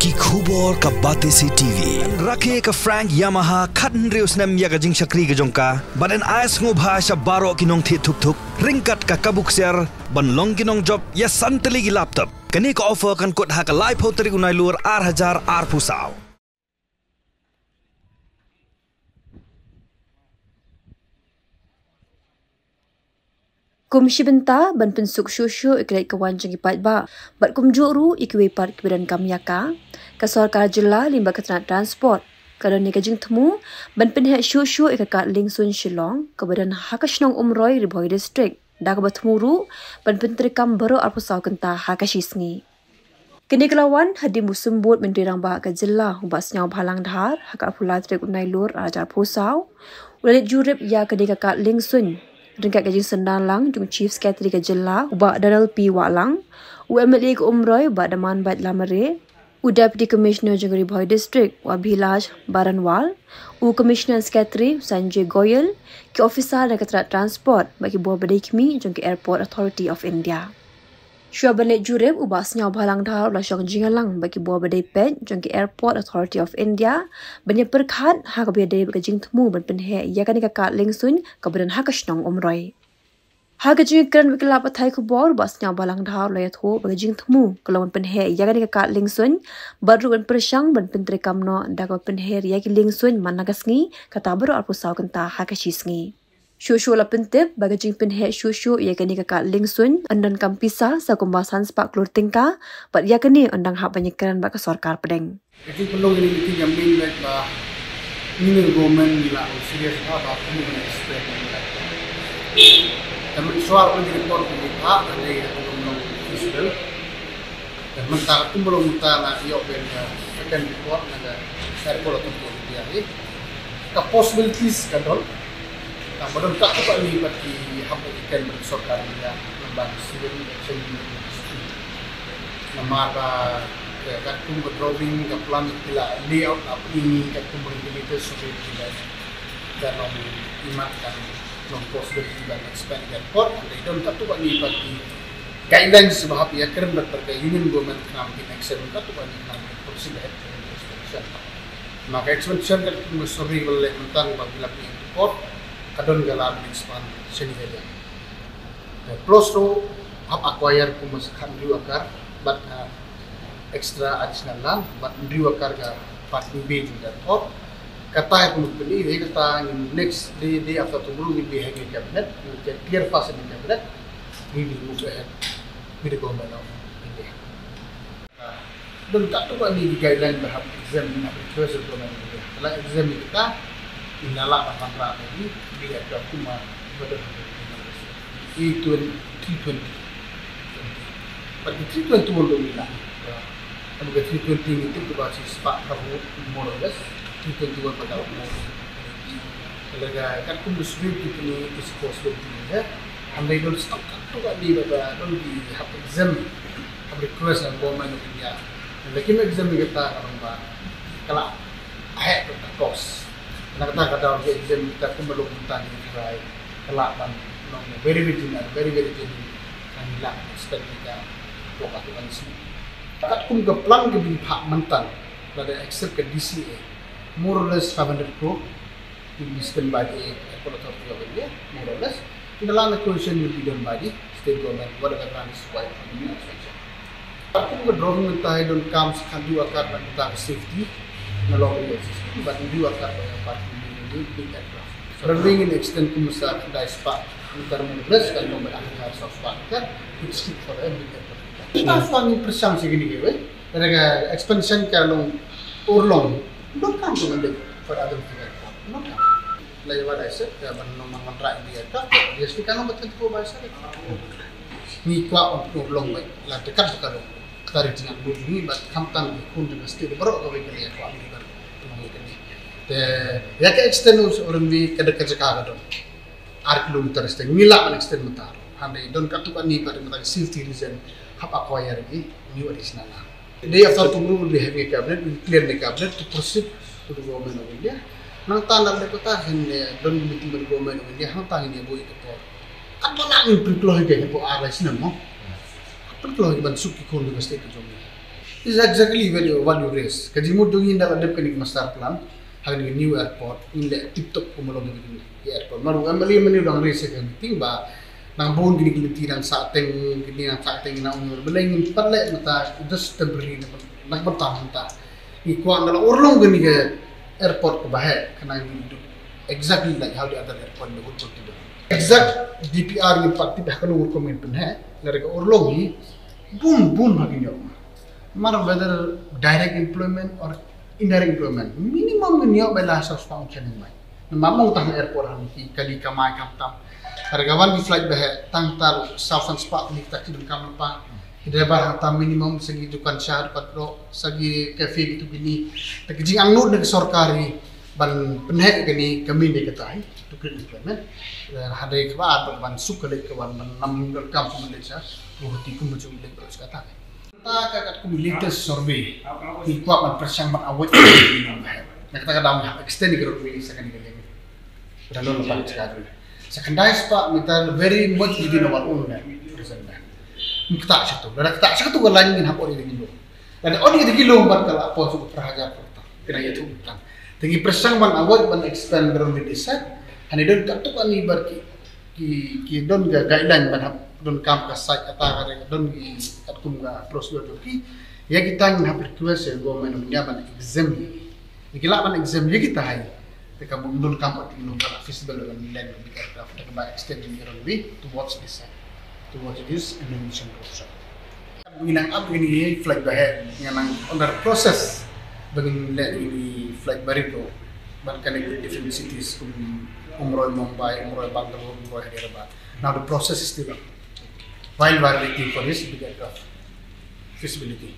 ki khubor ka bate si TV rakhe ka Frank Yamaha khatn reus nam ya ka jing shakri ka jongka baden ais ngo bhasha baro kinong thi thuk thuk ringkat ka kabuk ser ban long kinong job ya santali gi laptop kani ka offer kan kot ha ka live hoteri unai lur 8000 ar pusau. Komisi benta ban pensuk syusyu ikrai kawan jangi pat ba bat kumjuru ikwe pat keberan kamyaka ka sarkar jilla limba keterangan transport kada ni kajing temu ban penhe syusyu ikakat lingsun Shillong keberan hakashnong umroi riboi district da ka batmuru ban pentrikam baru arpusau kenta hakashisngi kini kelawan hadi musumbut mendirang ba ka jilla ubas nyau bhalang dhar hakak pula trek unai lur ajar pusau ulit jurip ya kedika kat lingsun Ringkat kajing sendan lang jung Chief Secretary ke Jilla ubak Donald P. Walang, UMLA ke Umroy ubak Daman Bait Lamare, Deputy Commissioner jung Ribhoi District wa Bhilaj Baranwal, Commissioner Secretary Sanjay Goyal, ke Officer dan Keterangan Transport bagi buah bedikmi jung ke Airport Authority of India. Syua balik jurib ubah senyau bhalang dhar ulah syong jingalang bagi buah badai pet jong ke Airport Authority of India banyak perkhat ha ka bedai bagi jing temu ban penhe ya kan ka lingsun ka badan ha ka shnong umroi ha ka jing kran bagi lap thai ku bor ubah senyau bhalang dhar ulah yatho bagi jing temu kalawan penhe ya kan ka lingsun baru ban persyang ban pentre kamno da ka penhe ya ki lingsun managasngi kata baru arpusau kenta ha ka shisngi Syusyu la pentip bagi jing penhe syusyu ia kini kakak lingsun andan kampisa sa kumbasan sepak klur tingka bat ia kini andang hak banyakaran bak sarkar pedeng. Jadi perlu ini kita jamin baik bah ini government bila serius apa ini mana expect dan soal menjadi report kita ada yang belum fiscal dan mentah itu belum mentah lah yok benda akan report ada airport atau dia ini the possibilities kadol Badan tak dapat ni bagi hamba ikan bersokar dia membantu civil action industry. Nama kat kum drawing ke plan bila layout apa ini kat kum berbeda sesuai dengan dan imatkan non possibility dan expand airport. Dan tak dapat ni bagi guidelines sebab ya keren berterkait union government campaign action tak dapat ni nak proceed expansion. Maka expansion kat kum sorry boleh mentang bila airport kadon galam expand seni dia. Plus tu hab acquire kumas kan dua akar but extra additional land but dua akar ga part B juga top kata yang beli dia kata next day after tomorrow will be having cabinet you get clear fast in cabinet we will move ahead with the government of India. Dan tak tu ni guideline berhab exam nak request government India. Kalau exam kita inalak apa tadi dia ada kuma pada E320 bagi 320 belum lah kalau 320 itu berbasis sepak kamu more or less 321 pada umur kalau kan kum disebut ini is possibility ya andai dulu stok tu kan di pada dulu di hab exam hab request yang government of India lagi exam kita kalau ahead of the cost Nakata dalam exam kita pun belum tanya try kelapan very genuine kan hilang step kita waktu kan semua. Kat pun ke plan ke bimpak mentan pada accept ke DCA more or less 500 crore spent by the Airport Authority of India more or less. In the land acquisition will be done by the state government whatever plan is required for the expansion. Kat pun ke drawing mentai don't comes kan dua akar tentang safety nolong dia sistem but dua akar yang pasti di big aircraft. Running in extend to Musa dari Spa antara Mubres kan nomor akhir Spa kan it's fit for a big aircraft. Kita faham persang segini ke mereka expansion kalau urlong don't come to Monday for other aircraft. Not come. Lewat aset ya nomor kontrak di aircraft dia sekarang nomor 24 bahasa ni kuat untuk urlong baik lah dekat sekarang tarik dengan bumi bat kamtang kun dengan state baru kau bagi dia kuat ni baru mungkin ni ya ke extend orang di kedekat Jakarta dong 6 kilometer extend nilak man extend mentar handai don katukan ni pada mata safety reason apa acquire lagi new additional day after tomorrow we have a cabinet we clear the cabinet to proceed to the government of India nang tanam de kota hen don meeting with government of India hang tang ni boy to kan mana ni prikloh ke po alas na mo prikloh ban suki kon dengan state government is exactly what you raise. Kasi mo dungin na kadap kanig master plan, hanggang new airport, inle tip-top kumalong ng airport. Maru ang mali ang raise ka meeting ba nang buong ginigilitiran sa ating na unyor. Balay ng pala mata just temporary na nagbatang ta. Ikuha na lang orlong ganig airport ko bahe kanang exactly like how the other airport na would to do. Exact DPR yung pati ba kanung comment pun he. Larga orlong hi boom haginyo. Matter whether direct employment or indirect employment, minimum ganyo may lasas pa ang channel may. Namamang tang airport han kali kamay kaptam. Hargawan di flight bahe tangtal southern spot ni tak dun kam pa. Driver hata minimum segi dukan syar patro segi cafe gitu gini. Takjing ang nod nag sorkari ban penhe gani kami ni katai to employment. Hadai ka ban sukale ka ban nam kam Malaysia. Buhti ko mo jung level kata. Kakat kumilitas survey di kuat man persyang man awet nakata kadang extend di grup ini second kali dan lo lepas sekali secondary spa minta very much di nomor uno present kita satu dan kita satu kalau lain ingin hapon ini dulu dan oni di kilo empat kalau apa suku prahaja kena itu bukan tinggi persyang man awet man expand grup ini set hani don tak tu kan ibar ki don guideline man don kam ka site ata kare don gi at kum ga prosedur ki ya kita ngin hapir request ya government nya ban exam nikila ban exam ya kita hai te kam don kam at no ka feasible dan land di aircraft ta ba extending your way towards this emission process nginang up ini flight bahe nganang under process bagin land ini flight barito ban connect different cities umroy Mumbai umroy Bangalore umroy Hyderabad. Now the process is still on. While we are waiting for this, we get feasibility.